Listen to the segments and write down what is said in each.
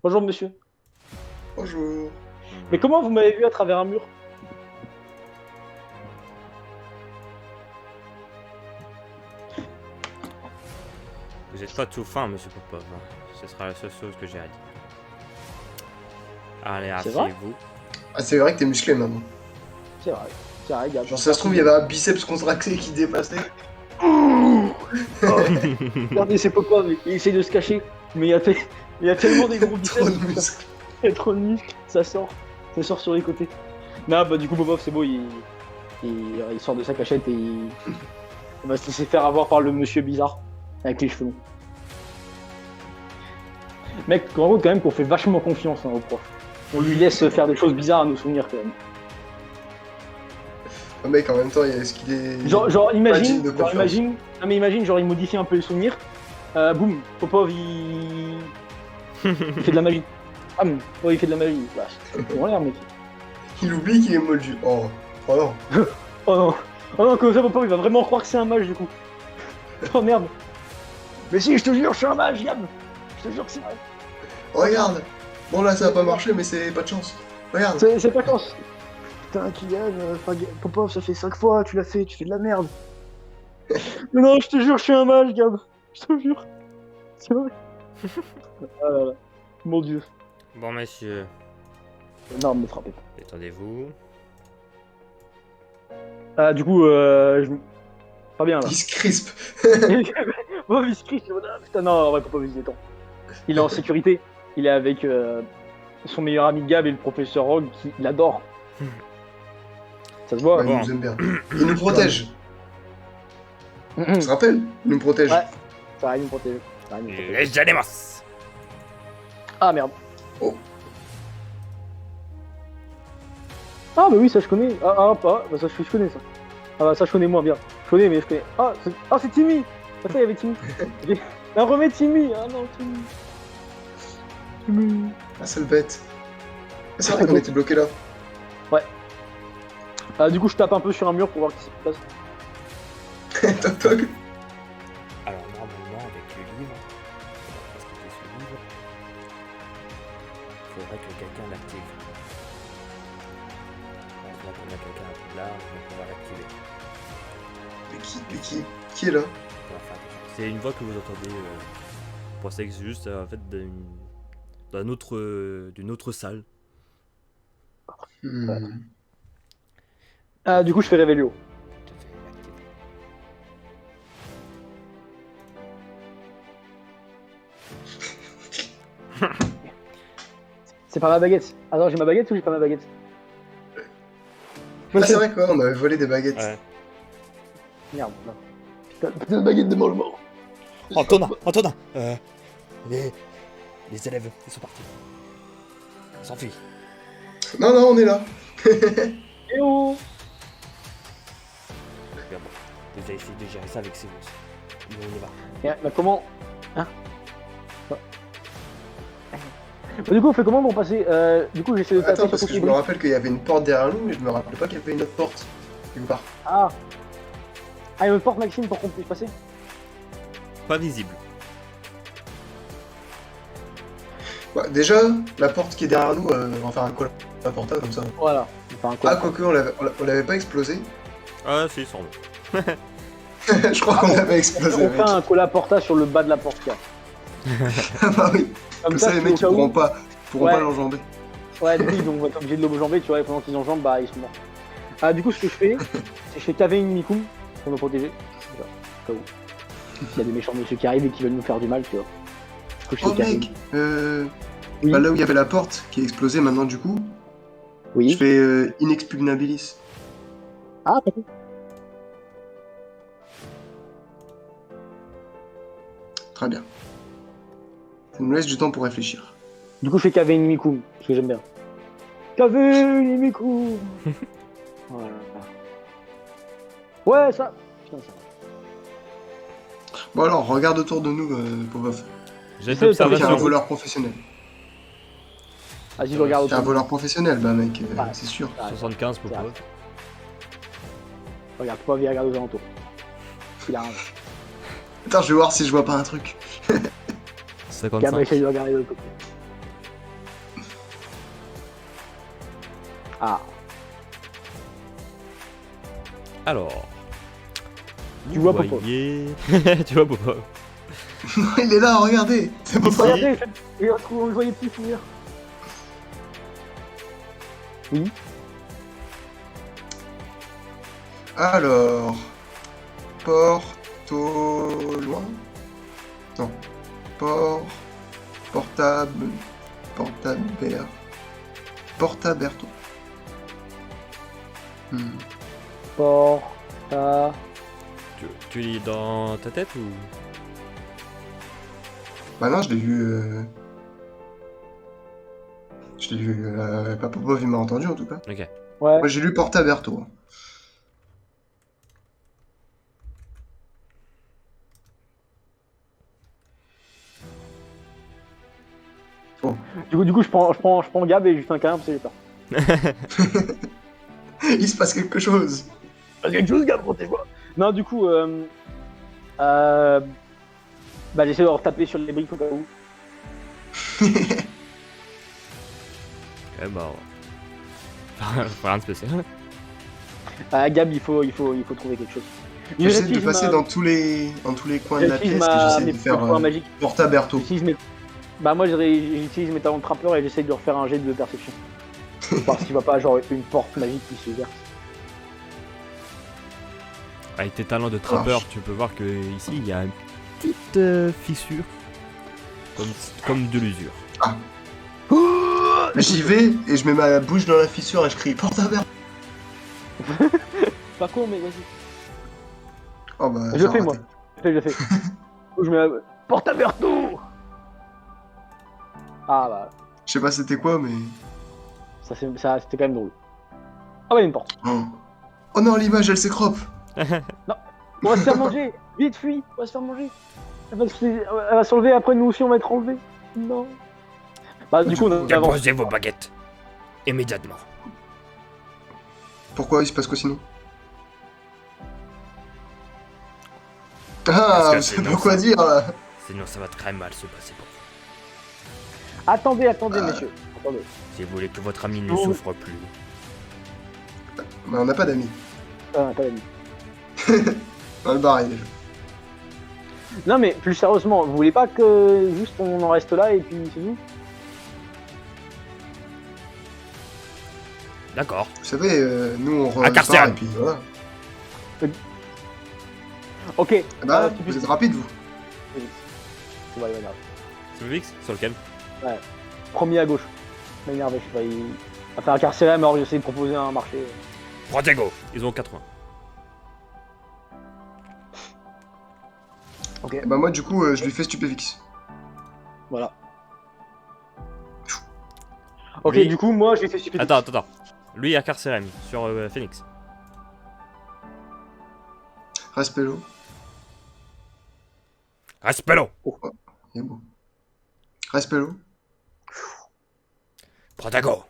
Bonjour monsieur. Bonjour. Mais comment vous m'avez vu à travers un mur? Vous n'êtes pas tout fin, monsieur Popov. Ce sera la seule chose que j'ai à dire. Allez, C'est vrai asseyez-vous. Ah, c'est vrai que t'es musclé maintenant. C'est vrai. C'est vrai, gars. Genre, ça se trouve, il y avait un biceps contracté qui dépassait. Regardez, c'est Popov, il essaie de se cacher. Mais il y a tellement des gros Trop biceps. de muscles. Il y a trop de muscles. Ça sort. Ça sort sur les côtés. Non, bah du coup, Popov, c'est beau. Il sort de sa cachette et il va se laisser faire avoir par le monsieur bizarre. Avec les cheveux longs. Mec, en gros, quand même qu'on fait vachement confiance au prof. On lui laisse faire des choses bizarres à nos souvenirs quand même. Oh, mec, en même temps, est-ce qu'il est. Genre digne imagine, de confiance. non mais imagine, genre il modifie un peu les souvenirs. Boum, Popov il fait de la magie. Ah, oh, il fait de la magie. Bah, c'est en l'air, mec. Il oublie qu'il est moldu. Oh, oh non. Oh non, comme ça, Popov il va vraiment croire que c'est un mage du coup. Oh merde. Mais si, je te jure, je suis un mage, Yam. Je te jure que c'est vrai. Regarde. Bon, là, ça a pas marché, mais c'est pas de chance. Regarde. C'est pas chance. Putain, Kylian, Popov, ça fait 5 fois, tu l'as fait, tu fais de la merde. Mais non, je te jure, je suis un mage, Gab. Je te jure. C'est vrai. Ah là là. Mon dieu. Bon, messieurs, Non, me frappez pas. détendez-vous. Ah, du coup, pas bien là. Il se crispe. Popov, il se crie, putain, non, ouais, Popov, il se détend. Il est en sécurité. Il est avec son meilleur ami Gab et le professeur Rogue qui l'adore. Ça se voit. Ouais, Bon. il nous aime bien. Il nous protège. Tu te rappelles? Il nous protège. Ouais. Ça va, il nous protège. Ça va, il nous protège. Les Janemos. Ah merde. Oh. Ah bah oui, ça je connais. Bah ça je connais ça. Ah bah ça je connais moins bien. Je connais mais je connais. Ah c'est Timmy. Ah ça il y avait Timmy. Non remets Timmy. Ah non Timmy. Timmy. Ah, sale bête. Ah, c'est vrai qu'on était bloqué là. Du coup je tape un peu sur un mur pour voir ce qui se passe. Toc toc. Alors, normalement, avec le livre, parce que c'est ce livre, il faudrait que quelqu'un l'active. Donc là, on a quelqu'un un peu là, donc on va l'activer. Mais qui est là? On va faire quelque chose. C'est une voix que vous entendez. Vous pensez que c'est juste en fait d'une autre salle. Hmm. Du coup je fais Révélio. Tout à fait, activé. C'est pas ma baguette. Ah non j'ai ma baguette ou j'ai pas ma baguette? Ah, c'est vrai quoi, on avait volé des baguettes. Ouais. Merde. Non. Putain de baguette de mangement. Antonin, les élèves, ils sont partis. Ils s'enfuient. Non, non, on est là. Eh oh. Bien bon. Vous allez essayer de gérer ça avec Sévus. Nous, on y va. Mais comment? Hein? Du coup on fait comment pour passer? Du coup j'essaie de taper Attends, sur parce tout que ce je qui me brille. rappelle qu'il y avait une porte derrière nous, mais je me rappelais pas qu'il y avait une autre porte. Quelque part. Ah, il y a une porte Maxime pour qu'on puisse passer? Pas visible. Bah, déjà, la porte qui est derrière nous, on va faire un call à porta comme ça. Voilà. Enfin, un Ah, quoique, on l'avait pas explosé. Ah, si, sans doute. Je crois qu'on l'avait explosé, on mec. fait un cola porta sur le bas de la porte. Quoi. Ah bah oui. Comme ça, les mecs, ils pourront pas Ouais. l'enjamber. Ouais, du coup, ils vont être obligés de l'enjamber, tu vois, et pendant qu'ils enjambent, bah ils sont morts. Du coup, ce que je fais, c'est que je fais caver une Mikum pour nous protéger. Voilà, au cas où. S'il y a des méchants monsieur qui arrivent et qui veulent nous faire du mal, tu vois. Du coup, je fais Oh caver mec, Oui. bah, là où il y avait la porte qui est explosée maintenant du coup, Oui. je fais Inexpugnabilis. Ah, pas tout. Très bien. Ça nous laisse du temps pour réfléchir. Du coup, je fais caver une Mikum, parce que j'aime bien. Caver une Mikum. Voilà. Ouais, ça. Putain, ça. Bon alors, regarde autour de nous, Popov. J'ai C'est fait T'es un l'observation. voleur professionnel. Vas-y, je regarde T'es un autour. voleur professionnel, bah mec, Ouais. c'est sûr. 75 pour C'est Pop. Regarde, faut pas venir regarder aux alentours. Il a rien. Attends, je vais voir si je vois pas un truc. Gabriel 55. essaie de regarder de l'autre côté. Ah, Alors. Tu vous vois Popov. voyez- Tu vois Popov. Il est là, regardez. C'est pour ça. regardez, et on le voyait petit finir. Oui. Alors. Porto. Loin. Non. Portable. Portaber. Portaberto. Porta. Tu lis dans ta tête ou. Bah non, je l'ai vu. Je l'ai vu. Pas Popov, il m'a entendu en tout cas. Ok. Ouais. Moi j'ai lu Portaberto. Du coup, je prends Gab et je fais un câlin parce que j'ai peur. Il se passe quelque chose. Quelque chose, Gab, pour tes voix. Non, du coup, bah, j'essaie de leur taper sur les briques au cas où. Eh bah. Rien de spécial. Gab, il faut trouver quelque chose. J'essaie de passer dans tous les coins de la pièce et j'essaie de faire pouvoirs magiques. Portaberto. Bah, moi, j'utilise mes talents de trappeur et j'essaie de refaire un jet de perception. Parce qu'il va pas, genre, une porte magique qui s'ouvre. Avec tes talents de trappeur, tu peux voir que ici il y a une petite fissure. Comme de l'usure. J'y vais et je mets ma bouche dans la fissure et je crie Portaberto. Pas con, mais vas-y. Oh bah, Je j'ai le fais, raté. moi. Je le fais. Je mets la... Portaberto. Ah bah, Je sais pas c'était quoi mais... ça c'était quand même drôle. Ah bah, il y a une porte. Oh non, l'image elle s'écrope. On va se faire manger. Vite, fuis. On va se faire manger. Elle va s'enlever, après nous aussi on va être enlevés. Non. Bah, du coup, on avance. Déposez vos baguettes. Immédiatement. Pourquoi il se passe quoi sinon? Parce Ah, que vous c'est savez non, pas quoi ça. dire là. Sinon ça va très mal se passer pour vous. Attendez, messieurs. Attendez. Si vous voulez que votre ami ne Oh. souffre plus. Bah on n'a pas d'amis. Ah, pas d'amis. Dans le bar déjà. Non, mais plus sérieusement, vous voulez pas que juste on en reste là et puis c'est tout? D'accord. Vous savez, nous on rentre Cartier. et puis voilà. Ok. Ah bah, tu vous peux- êtes rapide vous. Ouais, ouais, ouais. C'est Vix sur lequel? Premier à gauche. M'énerve, je sais pas, il va faire un carcéré, mais alors j'essaie de proposer un marché. Protego. Ils ont 80. Ok, Bah moi du coup je lui fais stupéfix. voilà. Ok, Lui- du coup, moi j'ai fait stupide. Attends. Lui il a Carcérem sur Phoenix. Respello. Respello. Il est beau. Respello. Protego.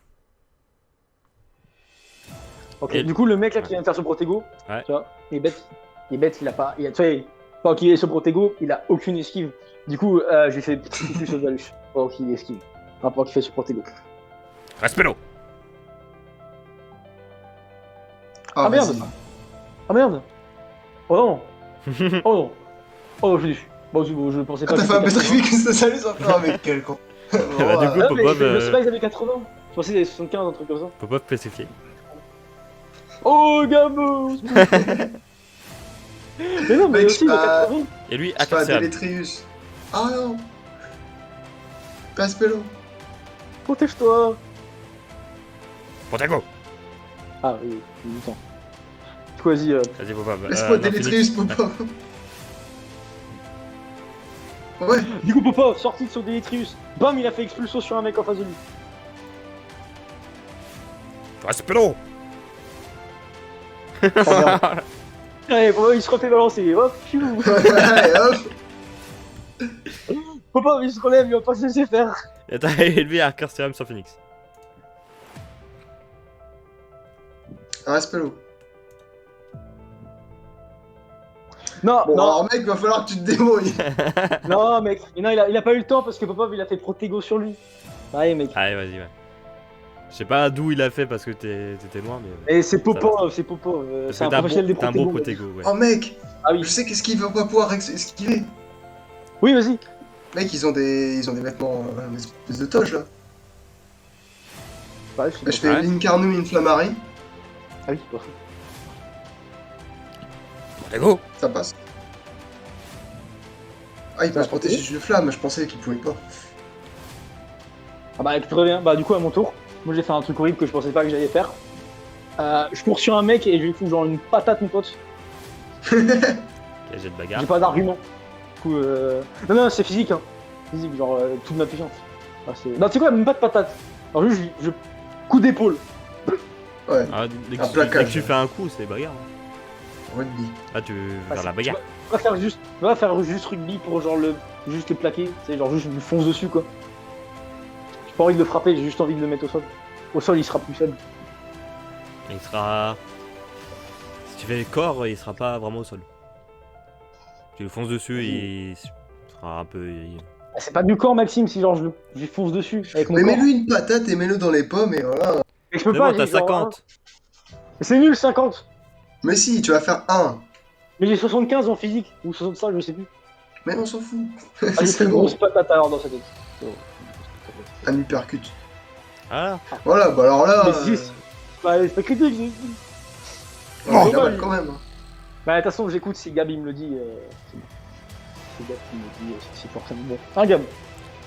Ok, Et- du coup, le mec là qui vient de faire ce protego, Ouais. tu vois, il est bête. Il a pas. Tu sais, pendant qu'il est ce protego, il a aucune esquive. Du coup, j'ai fait plus sur Valus pendant qu'il esquive. Enfin, pendant qu'il fait ce protego. Respello. Ah, merde. vas-y. Ah merde! Oh non! Oh non! Oh non, je suis. Bon, je pensais pas. Ah, t'as que fait un c'était pétrifique, ça salut sans faire avec quel con. Bah, du coup, Ah, mais Popov, je sais pas, ils avaient 80. Je pensais qu'ils avaient 75, un truc comme ça. Popov pétrifié. Oh, Gamos! Mais non, mais Mec, aussi, il a 80. Et lui, à C'est pas Carcérem. Délétrius. Ah non. Respello. Protège-toi! Protego. Ah, oui, du temps. Du coup, vas-y. Vas-y, Popov. Laisse-moi non, Délétrius, Phoenix. Popo. Ouais. Du coup, Popov, sorti de son Délétrius. Bam, il a fait expulsion sur un mec en face de lui. Respello. Oh, merde. Allez, Popov, il se refait balancer. Hop, fiou. Allez, hop. Popov, il se relève, il va pas se laisser faire. Et lui, à Carcérem sur Phoenix. Respello. Non, Bon, non, alors mec, va falloir que tu te débrouilles. non, mec. Et non, il a pas eu le temps parce que Popov, il a fait protego sur lui. Allez, mec. Allez, vas-y, ouais. Je sais pas d'où il a fait parce que t'étais loin, mais. Et c'est Ça va. Popov, c'est Popov. Parce C'est que un t'as professionnel des t'as un bon protégos. protego, ouais. Oh mec, Ah oui. je sais qu'est-ce qu'il va pas pouvoir esquiver. Oui, vas-y. Mec, ils ont des vêtements, une espèce de toge là. Ouais, Bah, je je fais Ouais. Lincarnum Inflammari, Ah oui, bon. Protego. ça passe. Ah, il peut Ça se a protéger protégé d'une flamme, je pensais qu'il pouvait pas. Ah bah, très bien. Bah, du coup, à mon tour, moi j'ai fait un truc horrible que je pensais pas que j'allais faire. Je cours sur un mec et je lui fous genre une patate, mon pote. Quel jet de bagarre. J'ai pas d'argument. Du coup, non, c'est physique, hein. Physique, genre toute ma puissance. Ah, non, tu sais quoi, même pas de patate. Alors juste, je coup d'épaule. Ouais, Ah, dès que, Un tu, plaquage. dès que tu fais un coup, c'est bagarre. Hein. rugby. Là, tu veux Ah, faire la c'est- bagarre. On va faire juste rugby pour genre juste le plaquer. C'est genre juste je lui fonce dessus quoi. J'ai pas envie de le frapper, j'ai juste envie de le mettre au sol. Au sol, il sera plus faible. Il sera. Si tu fais le corps, il sera pas vraiment au sol. Tu le fonces dessus et il sera un peu. Ah, c'est pas du corps, Maxime, si genre je lui fonce dessus avec mon Mais corps. mets-lui une patate et mets-le dans les pommes et voilà. Mais je peux Mais pas, bon, t'as j'ai genre 50. C'est nul 50. Mais si, tu vas faire un. Mais j'ai 75 en physique, ou 65, je sais plus. Mais on s'en fout. Ah, j'ai fait C'est une bon. grosse patate alors dans sa tête. Un hypercut. Ah, Voilà, bah alors là. Mais si, bah, c'est pas critique, on est Oh, pas mal bah, quand même. Hein. Bah, de toute façon, j'écoute si Gab il me le dit. C'est Gab qui me le dit, c'est forcément bon. Hein, Gab?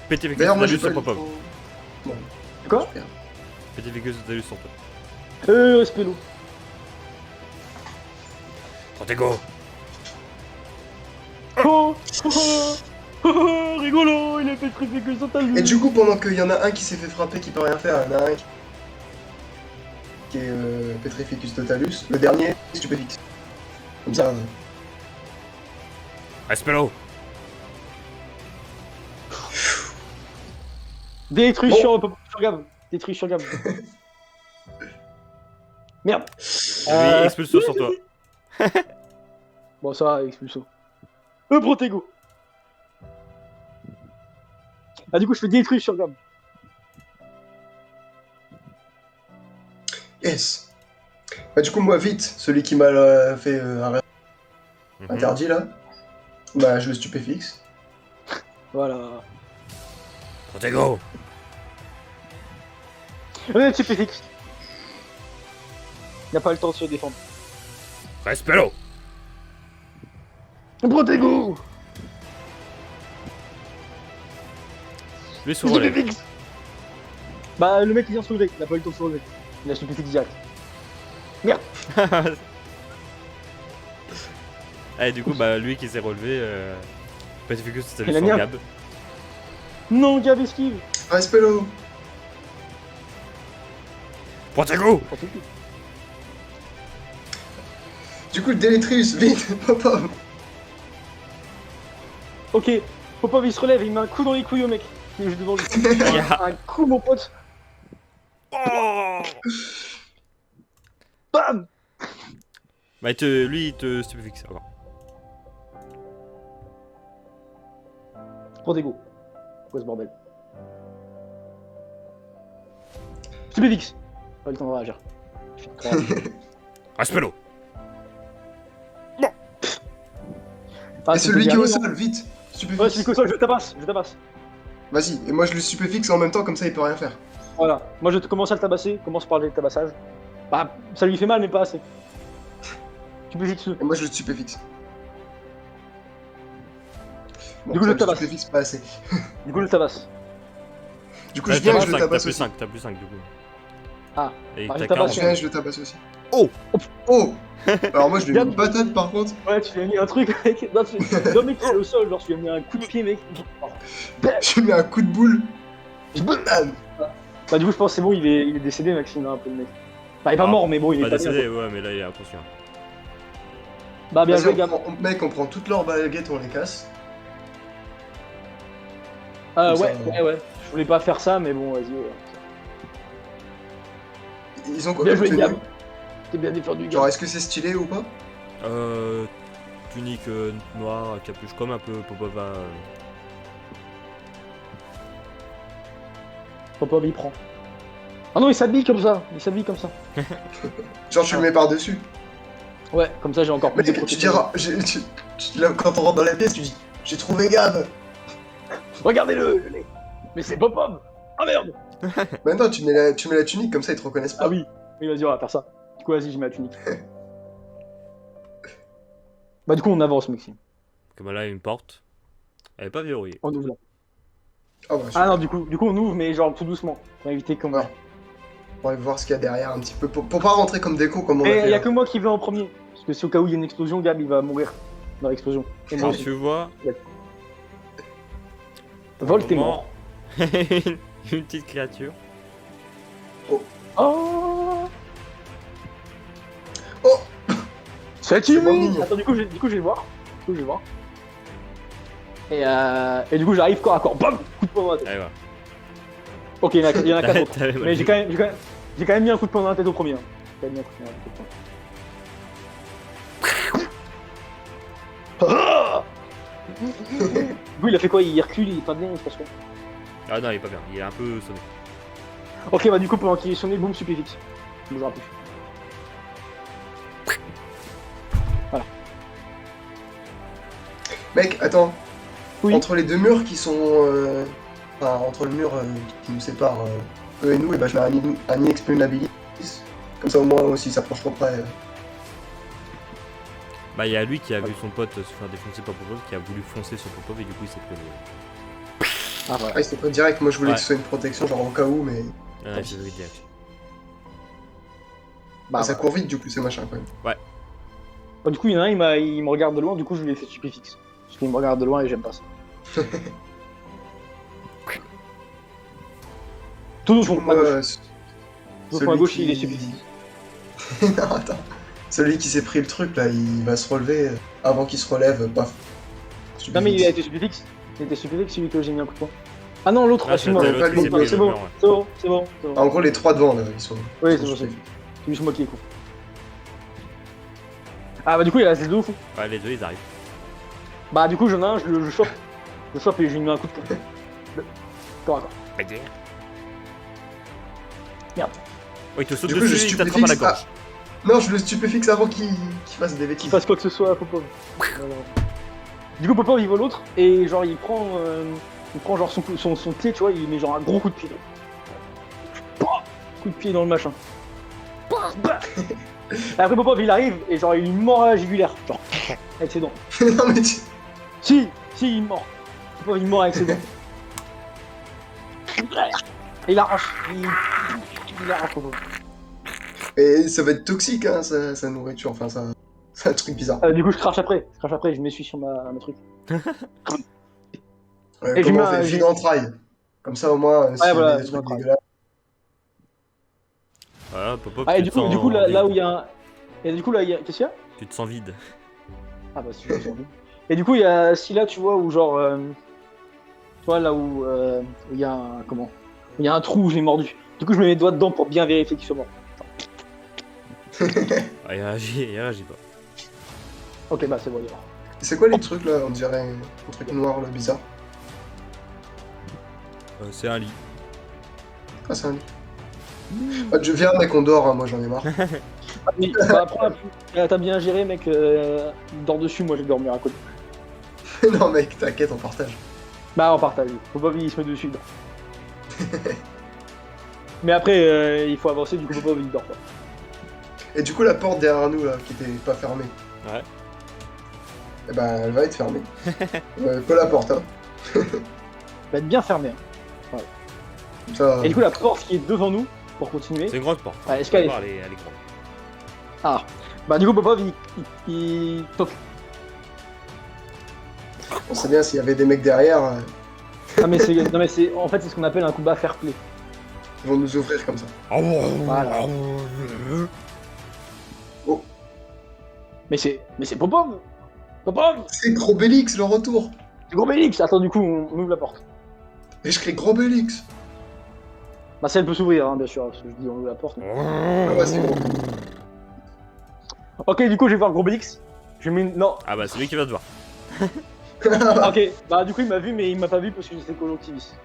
Petit véhicule D'ailleurs, moi j'ai sur pas eu le Popov. temps. Bon, Quoi? super. Petit véhicule sur toi. Spello. Protego. Rigolo, il a fait très que ça t'a vu. Et du coup, pendant qu'il y en a un qui s'est fait frapper qui peut rien faire, il y en a un qui est Petrificus Totalus, le dernier, Stupéfix. Comme ça. Espero. Détruis Bon. sur Gab. Détruis sur Gab. Merde. Lui, expulsion sur toi. Bon, ça va, expulso. Protego. Ah, du coup, je fais détruire sur Gab. Yes. Bah du coup, moi, vite, celui qui m'a fait arrêt Mhm. interdit là, bah je le stupéfixe. Voilà. Protego. Tu fais fixe. Il a pas le temps de se défendre. Espero. Protego. Lui se relève. Stupéfixe. Bah, le mec il vient se relever. Il a pas eu le temps de se relever. Il a stupéfixe direct. Et du coup, bah, lui qui s'est relevé, Petit véhicule Il sur a mis un- Gab. Non, Gab esquive. Ah, Spello. Protego. Protego. Du coup, Délétrius, vite, papa. Ok, Popov il se relève, il met un coup dans les couilles au mec. Il est juste devant lui. Un coup, mon pote. Oh. Bam. Bah, lui, il te stupéfixe encore. Protego. Quoi ce bordel? Stupéfixe. Pas le temps de réagir. Espero. Ah, Et c'est celui le qui est au dernier, non? sol, vite. Ouais, Stupéfixe. celui qui est au sol, je tabasse, je tabasse. Vas-y, et moi je le stupéfixe en même temps, comme ça il peut rien faire. Voilà. Moi je commence à le tabasser, commence par le tabassage. Bah, ça lui fait mal, mais pas assez. Tu peux fixe. Et moi je le stupéfixe. Bon, Du coup, ça, je le tabasse. stupéfixe pas assez. Du coup, le tabasse. Du coup, Ouais, je viens et t'as je le plus 5, tabasse t'as plus aussi. 5, t'as plus 5 du coup. Ah. Et Ah, t'as j'ai 40. Je tabassé. viens et je le tabasse aussi. Oh. Oh. Alors moi je lui mets Gab. une patate par contre. Ouais, tu lui as mis un truc, mec. Non, non, mec, il est au sol, genre, tu lui as mis un coup de pied, mec. Je lui mets un coup de boule. Bam. Bah, du coup, je pense que c'est bon, il est décédé, Maxime, là, un peu le mec. Bah, il est pas Ah, mort, mais bon, il est Pas pas bien. décédé, quoi. ouais, mais là, il est inconscient. Bah, bien Vas-y, joué, Gab. mec, on prend toutes leurs baguettes, on les casse. Ouais, Comme ça, ouais. Je voulais pas faire ça, mais bon, vas-y. Ouais. Ils ont quoi Bien comme joué, tenue? Gab. T'es bien défendu, Gab. Genre, est-ce que c'est stylé ou pas? Tunique noire, capuche, comme un peu Popova. Popov, il prend. Ah non, il s'habille comme ça. Il s'habille comme ça. Genre, tu le mets par-dessus. Ouais, comme ça j'ai encore plus Mais de tu protection. diras, là, quand on rentre dans la pièce, tu dis, j'ai trouvé Gab. Regardez-le. Mais c'est Pop-Pop. Ah merde. Maintenant, tu mets la tunique, comme ça, ils te reconnaissent pas. Ah oui. Oui, vas-y, on va faire ça. Du coup, vas-y, je mets la tunique. Bah du coup, on avance, Maxime. Comme là, il y a une porte. Elle est pas verrouillée. On ouvre là. Ah, bah, Ah non, du coup, on ouvre, mais genre tout doucement. Pour éviter qu'on... Ouais. On va voir ce qu'il y a derrière un petit peu, pour pas rentrer comme des cons, comme on a Et fait. il y a là. que moi qui vais en premier. Parce que si au cas où il y a une explosion, Gab il va mourir dans l'explosion. Et moi Alors, aussi. tu vois. Volt est un mort. moment, une petite créature. Oh Oh, C'est C'est moins timide. mignon. Attends, du coup, je vais voir. Et du coup, j'arrive corps à corps. Bam. Coup de poing dans la tête. Allez, voilà. Ok, il y en a 4 autres. T'avais mal Mais vu. j'ai quand même mis un coup de poing dans la tête au premier. Hein. J'ai quand même mis un coup de poing dans la tête. Du coup, il a fait quoi? Il recule, il est pas bien, il se passe quoi? Ah non, il est pas bien. Il est un peu sonné. Ok, bah du coup, pendant qu'il est sonné, boum, stupéfixe. Il bougera plus. Mec, attends. Oui. Entre les deux murs qui sont. Enfin, entre le mur qui nous sépare, eux et nous, et bah, je mets un inexpugnabilis. Comme ça, au moins, s'ils s'approchent trop près. Bah, il y a lui qui a vu son pote se faire défoncer par Popov, qui a voulu foncer sur Popov et du coup il s'est pris le. Ah, voilà. Ah, c'était pas direct, moi je voulais Ouais. que ce soit une protection, genre au cas où, mais. Ah, c'est lui direct. Bah, ça voilà. court vite, du coup, ces machins, quand même. Bah, du coup, il y en a un, il me regarde de loin, du coup, je lui ai fait stupéfixe. Parce qu'il me regarde de loin et j'aime pas ça. Tout doucement, Moi, à gauche. Tout doucement à celui gauche, qui- il est stupéfixe. non, attends. Celui qui s'est pris le truc, là, il va se relever. Avant qu'il se relève, paf. Non, mais il a été stupéfixe. Il était stupéfixe, celui que j'ai mis un coup de poing. Ah non, l'autre, Ah, excuse-moi. c'était l'autre qui s'est pris C'est le bon, mur, ouais. c'est bon, c'est bon. En gros, les trois devant, là, ils sont. Oui, ils c'est sont bon, stupéfiés. c'est juste moi qui est con. Ah, bah, du coup, il a ces deux fous. Ouais, les deux ils arrivent. Bah, du coup, j'en ai un, je le chope. Je le chope et je lui mets un coup de poing. Corps à corps. Merde. Oh, il te saute Du coup, je dessus, il t'attrape à la stupéfixe. gorge. Non, je le stupéfixe avant qu'il fasse des Qu'il bêtises. fasse quoi que ce soit à Popov. Du coup, Popov il va l'autre et genre il prend genre son pied, tu vois, il met genre un gros coup de pied. Pouah, coup de pied dans le machin. Pouah, bah. Et après Popov il arrive et genre il lui mord à la jugulaire, genre avec ses dents. non, mais tu. Si, il mord. Popov il mord avec ses dents. Et il arrache. Il arrache Popov. Et ça va être toxique, hein, sa nourriture. Enfin, ça. C'est un truc bizarre. Du coup je crache après, je m'essuie sur ma truc. Et je Comment mets on fait un- vide entraille. Comme ça, au moins, s'il y a voilà, des vide trucs entraille. dégueulasses. Voilà, Popov, Ah et tu du te coup sens là où vide. il y a un... Et du coup là il y a... Qu'est-ce qu'il y a? Tu te sens vide. Ah bah si, je suis envie. Et du coup, il y a celui-là, tu vois, où genre... tu vois, là où il y a un... Comment? Où il y a un trou où je l'ai mordu. Du coup, je mets mes doigts dedans pour bien vérifier qu'il soit mort. Ah, il réagit pas. Ok, bah c'est bon, il est mort. C'est quoi les trucs là? On dirait un truc noir là, bizarre. C'est un lit. Ah, c'est un lit. Ah, je viens, mec, on dort, hein, moi j'en ai marre. Ah, oui, bah prends la t'as bien géré, mec. Dors dessus, moi je vais dormir à côté. non, mec, t'inquiète, on partage. Bah on partage. Faut pas qu'il se met dessus, il dort. Mais après, il faut avancer, du coup, faut pas il dort pas. Et du coup, la porte derrière nous là, qui était pas fermée, Ouais. eh ben, elle va être fermée. Pas la porte, hein. Elle va être bien fermée. Hein. Comme ça. Et du coup, la porte qui est devant nous, pour continuer. C'est une grande porte. Ouais, est-ce qu'elle est- Elle est grande. Ah. Bah du coup, Popov, il toque. On sait bien s'il y avait des mecs derrière, Non mais c'est en fait c'est ce qu'on appelle un combat fair play. ils vont nous ouvrir comme ça. Voilà. Oh, Mais c'est Popov. Popov, c'est Gros Bélix, le retour. c'est gros Bélix. Attends, du coup on ouvre la porte. Et je crie Gros Bélix. Bah si elle peut s'ouvrir, hein, bien sûr, parce que je dis on ouvre la porte. mais- Ah ouais, c'est gros. Ok, du coup je vais voir gros Bélix. Je mets non. Ah bah c'est lui qui va te voir. Ok, bah du coup il m'a vu mais il m'a pas vu parce que j'étais conjonctiviste.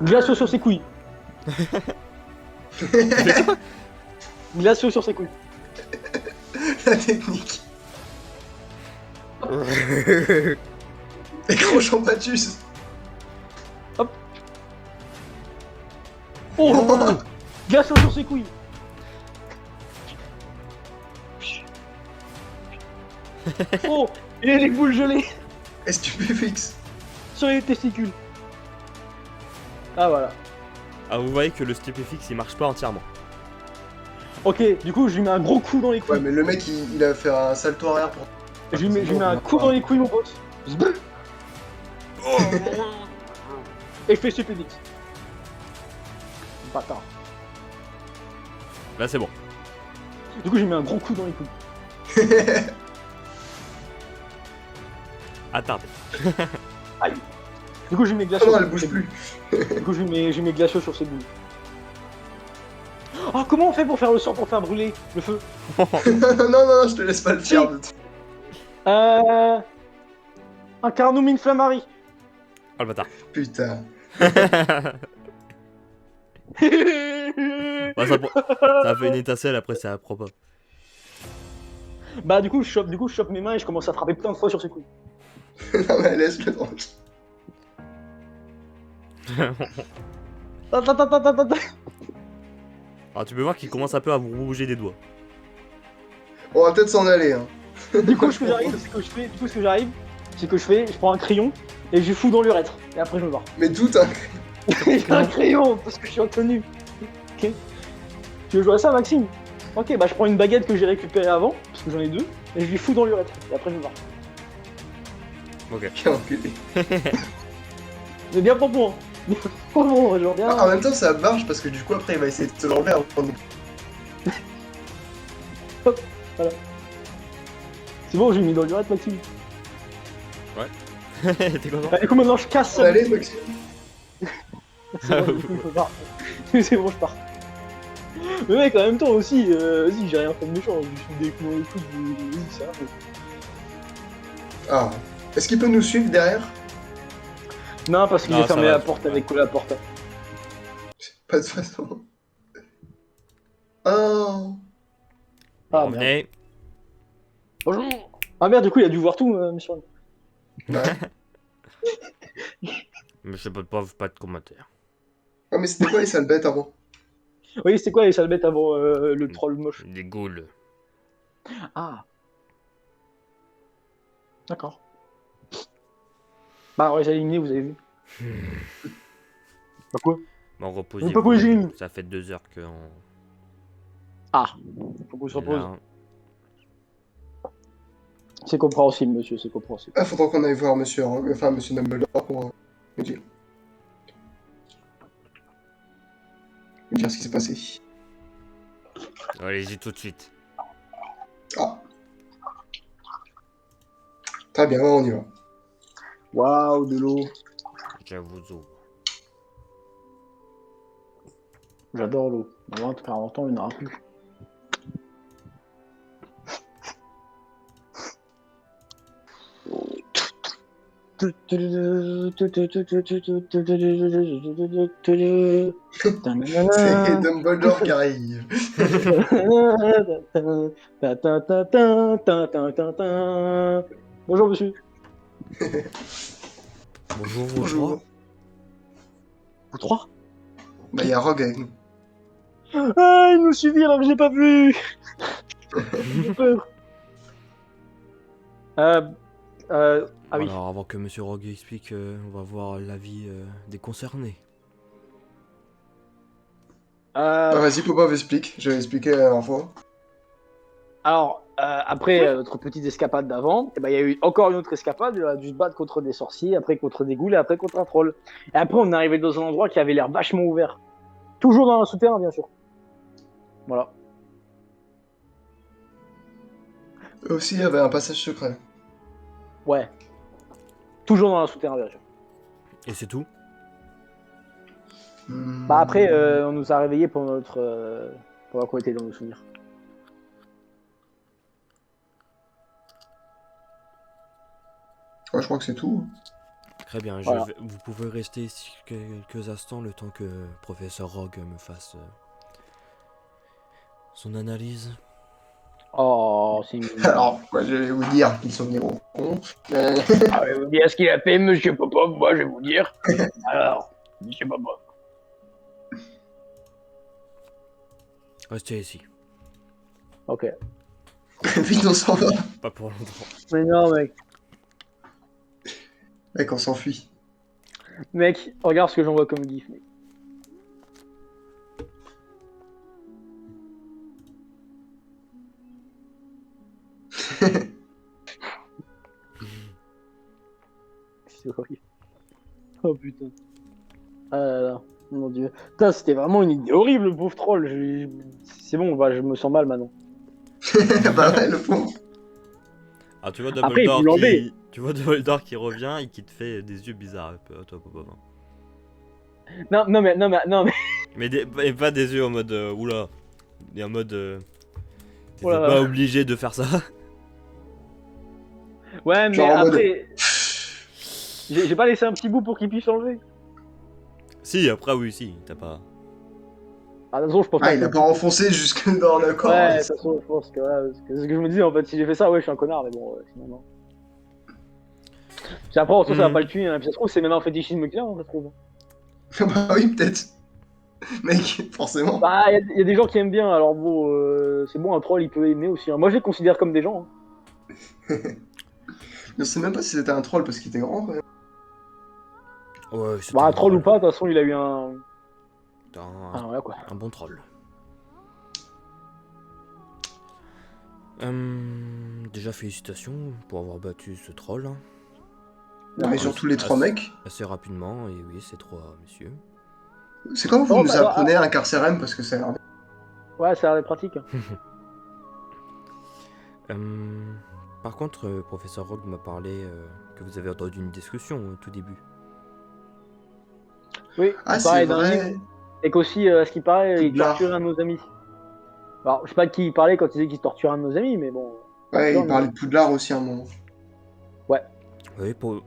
Glacio sur ses couilles. Glacio sur ses couilles. La technique. Écran Champatus. Oh, Glacio sur ses couilles. Oh, il a les boules gelées Stupéfix. sur les testicules. Ah voilà. Ah, vous voyez que le stupéfixe il marche pas entièrement. Ok, du coup je lui mets un gros coup dans les Ouais, couilles. mais le mec il a fait un salto arrière pour. Je lui mets un coup dans les couilles mon pote. Zbrr. Et je fais stupédix. Bâtard. Là c'est bon. Du coup je lui mets un gros coup dans les couilles. Attardé. Du coup je lui mets Ah glaciaux. non, elle bouge plus. Du coup je lui mets glaciaux sur ses boules. Oh comment on fait pour faire le sang pour faire brûler le feu? Non, je te laisse pas le faire. Un Carnum Inflammari. Oh le bâtard. Putain. Bah, ça fait une étincelle, après ça apprend pas. Bah du coup je chope mes mains et je commence à frapper plein de fois sur ses couilles. Non, mais laisse-le tranquille. Ta, ta, ta, ta, ta, ta, ta. Alors tu peux voir qu'il commence un peu à vous bouger des doigts. On va peut-être s'en aller, hein. Du coup ce que j'arrive, c'est que je prends un crayon et je lui fous dans l'urètre. Et après je me barre. Mais tout, hein. J'ai un crayon parce que je suis en tenue. Ok. Tu veux jouer à ça Maxime? Ok bah je prends une baguette que j'ai récupérée avant, parce que j'en ai deux, et je lui fous dans l'urètre. Et après je me barre. Ok. Quel enculé. Mais bien pour moi. Bien pour moi, genre bien. Ah, en même temps, ça marche parce que du coup, après, il va essayer de te l'enlever avant de. C'est bon, j'ai mis dans l'urètre Maxime. T'es content? Bah, du coup maintenant je casse ça. Allez, Maxime. C'est bon, du coup, je pars. C'est bon, je pars. Mais mec, en même temps aussi, vas-y, j'ai rien fait de méchant, je suis des coups dans les couilles, vas-y, ça va. Ah. Est-ce qu'il peut nous suivre derrière? Non, parce qu'il Non, a fermé ça va. la porte avec la porte. Pas de façon. Oh. Ah merde. Revenez. Bonjour. Ah merde, du coup, il a dû voir tout, monsieur. Ouais. Mais je peux pas de commentaires. Ah, mais c'était quoi les sales bêtes avant? Oui, c'était quoi les sales bêtes avant le troll moche? Des ghouls. Ah. D'accord. Bah, on les a éliminés, vous avez vu. Bah quoi? Bon, Mais reposez-vous. pourquoi j'ai mis Ça fait 2 heures qu'on. Ah. Faut qu'on se repose. Là, C'est compréhensible, monsieur, c'est compréhensible. Ah, faudra qu'on aille voir monsieur, enfin, monsieur Dumbledore pour me dire. Me dire ce qui s'est passé. allez-y tout de suite. Ah. Très bien, on y va. Waouh, de l'eau. Je vous ouvre. J'adore l'eau. Dans 20-40 ans, il n'y en aura plus. C'est Dumbledore qui arrive. Bonjour monsieur. Bonjour, Bonjour. Vous trois? Bah, il y a Rogue avec nous. Ah, il nous suivit alors que je l'ai pas vu. J'ai peur. Ah oui. Alors, avant que Monsieur Rogue explique, on va voir l'avis des concernés. Ah, vas-y, Popov explique. J'avais expliqué la dernière fois. Alors, après notre petite escapade d'avant, eh ben, il y a eu encore une autre escapade. On a dû se battre contre des sorciers, après contre des ghouls et après contre un troll. Et après, on est arrivé dans un endroit qui avait l'air vachement ouvert. Toujours dans un souterrain, bien sûr. Voilà. Eux aussi, il y avait un passage secret. Ouais. Toujours dans un souterrain, bien sûr. Et c'est tout? Bah après, on nous a réveillés pour notre... pendant qu'on était dans nos souvenirs. Ouais, je crois que c'est tout. Très bien, Voilà. vous pouvez rester ici quelques instants le temps que professeur Rogue me fasse son analyse. Oh, c'est mignon. Alors, moi, je vais vous dire qu'ils sont des gros cons. Ah, je vais vous dire ce qu'il a fait, monsieur Popov, moi, je vais vous dire. Alors, monsieur Popov. Restez ici. Ok. Vite, on s'en va. Pas pour longtemps. Mais non, mec. Mec, on s'enfuit. Mec, regarde ce que j'envoie comme gif, mec. C'est horrible. Oh putain. Ah là là, mon dieu. Putain, c'était vraiment une idée horrible, le pauvre troll. C'est bon, bah, je me sens mal maintenant. Bah ouais, le fond. Ah, tu vois Après, il faut l'enlever. Dumbledore qui revient et qui te fait des yeux bizarres un peu, toi, Popov. Non, mais. Mais pas des yeux en mode oula. Et en mode. T'étais Oula. pas obligé de faire ça. Ouais, mais Genre en mode- après. J'ai pas laissé un petit bout pour qu'il puisse enlever. Si, après, oui, si, t'as pas. Ah, de toute façon, je pense Ah, pas il que- a pas enfoncé jusque dans le corps. Ouais, de toute façon, je pense que, ouais, parce que c'est ce que je me disais en fait. Si j'ai fait ça, ouais, je suis un connard, mais bon, sinon, non. Puis après, en soi, ça va pas le tuer, hein. Puis ça se trouve, c'est même un fétichisme client, ça se trouve. Bah oui, peut-être. Mec, forcément. Bah, y a des gens qui aiment bien, alors bon, c'est bon, un troll, il peut aimer aussi. Hein. Moi, je les considère comme des gens. Hein. Je sais même pas si c'était un troll parce qu'il était grand quand même. Ouais, c'était Bah, un troll ou pas, de toute façon, il a eu un. un, Ah, voilà quoi. un bon troll. Déjà, félicitations pour avoir battu ce troll. Hein. Mais surtout les trois mecs. Assez rapidement, et oui, ces trois messieurs. C'est quand vous Oh, nous bah, apprenez un carcérem parce que ça a l'air. Ouais, ça a l'air pratique. Par contre, professeur Rogue m'a parlé que vous avez entendu une discussion au tout début. Oui, Ah, il c'est parlait d'un vrai. livre. Et qu'aussi, à ce qui paraît, il Poudlard. torturait un de nos amis. Alors, je sais pas de qui il parlait quand il disait qu'il torturait un de nos amis, mais bon. Ouais, Sûr, il parlait de Poudlard aussi à un moment. Oui, pour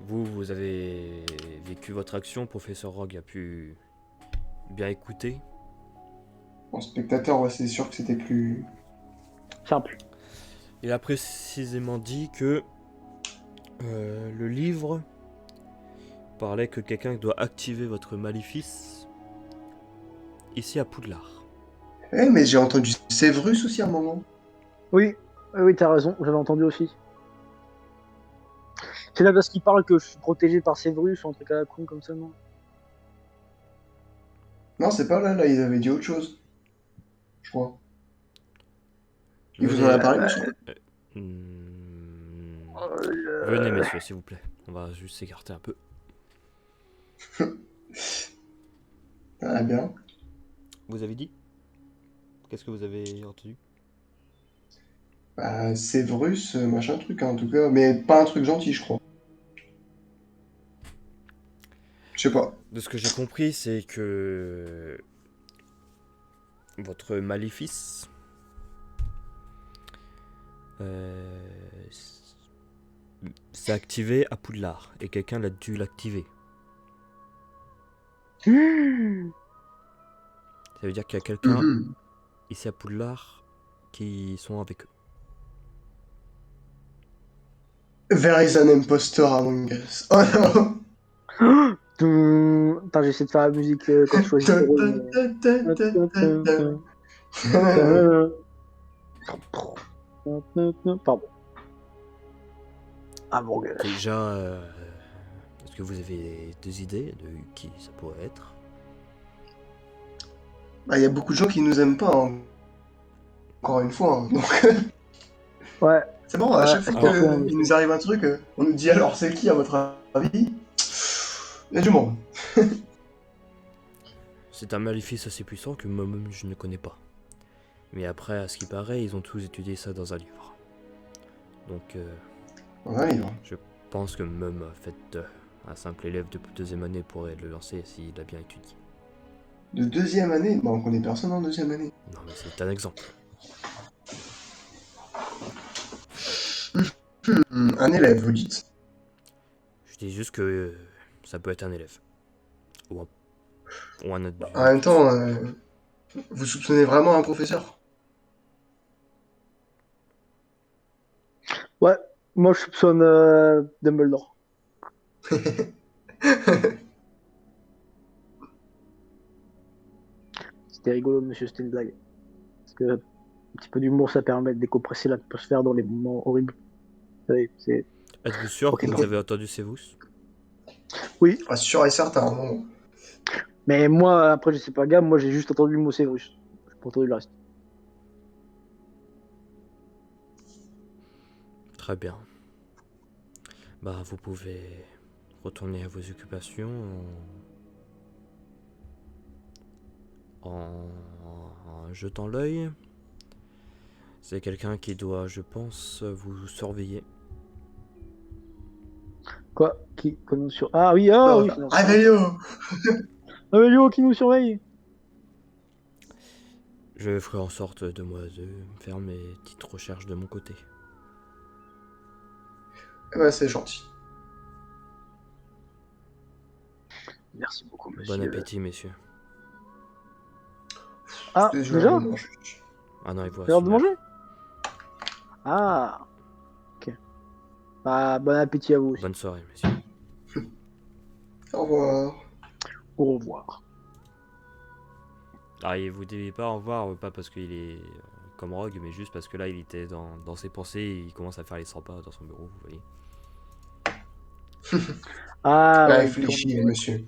vous avez vécu votre action, professeur Rogue a pu bien écouter. En spectateur, ouais, c'est sûr que c'était plus. Simple. Il a précisément dit que le livre parlait que quelqu'un doit activer votre maléfice ici à Poudlard. Eh, mais j'ai entendu Séverus aussi à un moment. Oui, oui, t'as raison, j'avais entendu aussi. C'est là parce qu'il parle que je suis protégé par Séverus ou un truc à la con comme ça, non? Non, c'est pas là, là, ils avaient dit autre chose. Je crois. Il vous en Venez, a parlé, monsieur? venez messieurs, s'il vous plaît. On va juste s'écarter un peu. Ah, bien. Vous avez dit? Qu'est-ce que vous avez entendu? Bah, Séverus, machin truc, hein, en tout cas. Mais pas un truc gentil, je crois. Je sais pas. De ce que j'ai compris, c'est que votre maléfice s'est activé à Poudlard et quelqu'un l'a dû l'activer. Ça veut dire qu'il y a quelqu'un Mhm. ici à Poudlard qui sont avec eux. There is an impostor among us. Oh non! Attends, j'essaie de faire la musique quand je choisis le rôle. Pardon. Ah bon, gars. Déjà, est-ce que vous avez des idées de qui ça pourrait être? Bah, il y a beaucoup de gens qui nous aiment pas, hein. Encore une fois, hein. Donc, Ouais, c'est bon, à Ouais, chaque fois alors, qu'il nous arrive un truc, on nous dit alors c'est qui à votre avis? Il y a du monde. C'est un maléfice assez puissant que moi-même je ne connais pas. Mais après, à ce qui paraît, ils ont tous étudié ça dans un livre. Donc, On a un livre. je pense que même un simple élève de deuxième année pourrait le lancer s'il a bien étudié. De deuxième année? Bah, on connaît personne en deuxième année. Non, mais c'est un exemple. Un élève, vous dites. Je dis juste que ça peut être un élève. Ou un adulte. En même temps, vous soupçonnez vraiment un professeur? Ouais, moi je soupçonne Dumbledore. C'était rigolo, monsieur, c'était une blague. Parce que un petit peu d'humour, ça permet de décompresser l'atmosphère dans les moments horribles. Vous savez, c'est... Êtes-vous sûr que Ok, vous avez entendu Sévus? oui, Ah, sûr et certain, bon. mais moi, après, je sais pas, gamme, moi j'ai juste entendu le mot Sévrus. J'ai pas entendu le reste. Très bien. Bah, vous pouvez retourner à vos occupations en jetant l'œil. C'est quelqu'un qui doit, je pense, vous surveiller. Quoi? Qui nous sur... Ah oui, ah oui, non. Réveillon! Ah mais Léo qui nous surveille! Je ferai en sorte de moi de faire mes petites recherches de mon côté. Eh ben, c'est gentil. Merci beaucoup, Bon monsieur. appétit, messieurs. Ah, C'était déjà? genre de manger. Ah non, il vous C'est l'heure reste de une heure. manger? Ah, ok. Bah, bon appétit à vous aussi. Bonne soirée, messieurs. Au revoir. Au revoir. Ah, il vous dit pas au revoir, pas parce qu'il est comme Rogue, mais juste parce que là, il était dans ses pensées et il commence à faire les 100 pas dans son bureau, vous voyez. Ah, ouais, il tourne. Réfléchis, monsieur.